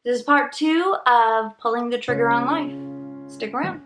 This is part 2 of pulling the trigger on life. Stick around.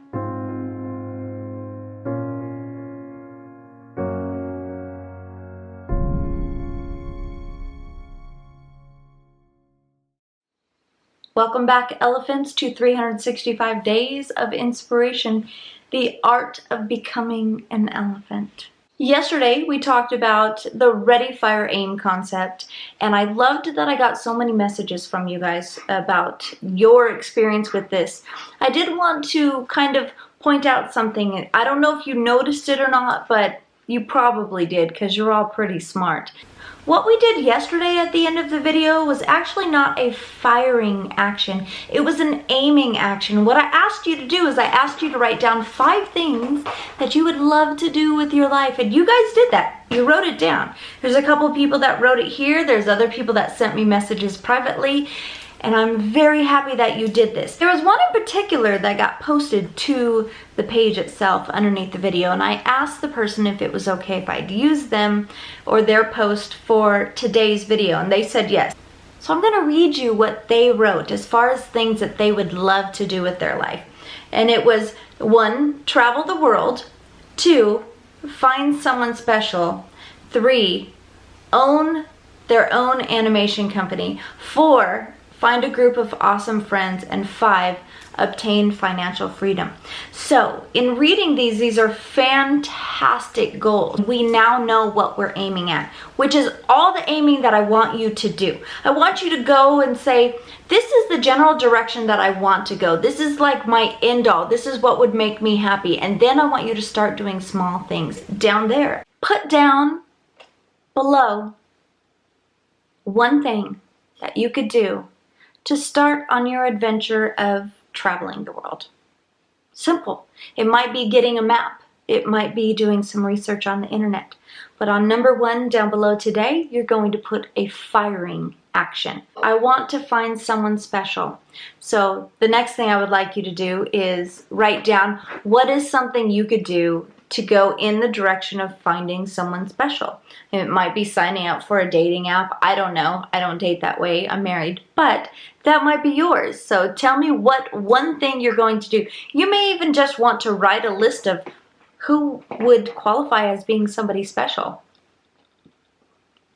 Welcome back, elephants, to 365 Days of Inspiration, the art of becoming an elephant. Yesterday, we talked about the ready, fire, aim concept, and I loved that I got so many messages from you guys about your experience with this. I did want to kind of point out something. I don't know if you noticed it or not, but you probably did because you're all pretty smart. What we did yesterday at the end of the video was actually not a firing action. It was an aiming action. What I asked you to do is I asked you to write down 5 things that you would love to do with your life. And you guys did that. You wrote it down. There's a couple people that wrote it here. There's other people that sent me messages privately. And I'm very happy that you did this. There was one in particular that got posted to the page itself underneath the video, and I asked the person if it was okay if I'd use them or their post for today's video, and they said yes. So I'm gonna read you what they wrote as far as things that they would love to do with their life. And it was 1, travel the world, 2, find someone special, 3, own their own animation company, 4, find a group of awesome friends, and 5, obtain financial freedom. So in reading these are fantastic goals. We now know what we're aiming at, which is all the aiming that I want you to do. I want you to go and say, this is the general direction that I want to go. This is like my end all. This is what would make me happy. And then I want you to start doing small things down there. Put down below one thing that you could do to start on your adventure of traveling the world. Simple. It might be getting a map. It might be doing some research on the internet. But on number 1 down below today, you're going to put a firing action. I want to find someone special. So the next thing I would like you to do is write down what is something you could do to go in the direction of finding someone special. It might be signing up for a dating app. I don't know. I don't date that way. I'm married. But that might be yours. So tell me what one thing you're going to do. You may even just want to write a list of who would qualify as being somebody special.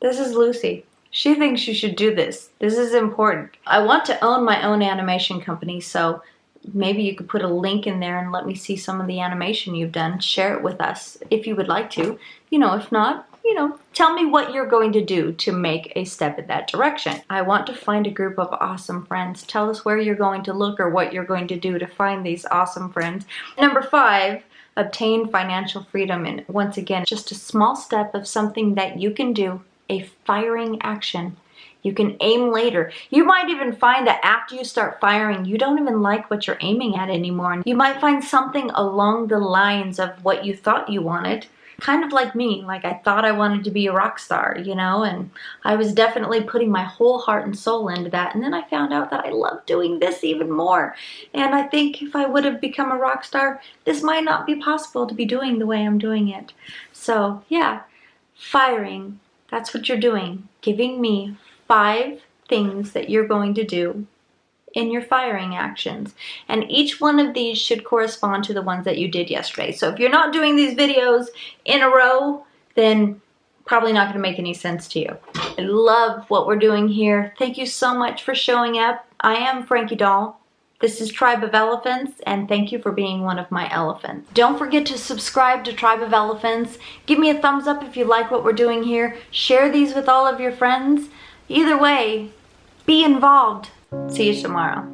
This is Lucy. She thinks you should do this. This is important. I want to own my own animation company, so maybe you could put a link in there and let me see some of the animation you've done. Share it with us if you would like to. If not, tell me what you're going to do to make a step in that direction. I want to find a group of awesome friends. Tell us where you're going to look or what you're going to do to find these awesome friends. Number 5, obtain financial freedom. And once again, just a small step of something that you can do, a firing action. You can aim later. You might even find that after you start firing, you don't even like what you're aiming at anymore. You might find something along the lines of what you thought you wanted. Kind of like me, like I thought I wanted to be a rock star, and I was definitely putting my whole heart and soul into that. And then I found out that I love doing this even more. And I think if I would have become a rock star, this might not be possible to be doing the way I'm doing it. So yeah, firing, that's what you're doing. Giving me 5 things that you're going to do in your firing actions. And each one of these should correspond to the ones that you did yesterday. So if you're not doing these videos in a row, then probably not going to make any sense to you. I love what we're doing here. Thank you so much for showing up. I am Franki Doll. This is Tribe of Elephants, and thank you for being one of my elephants. Don't forget to subscribe to Tribe of Elephants. Give me a thumbs up if you like what we're doing here. Share these with all of your friends. Either way, be involved. See you tomorrow.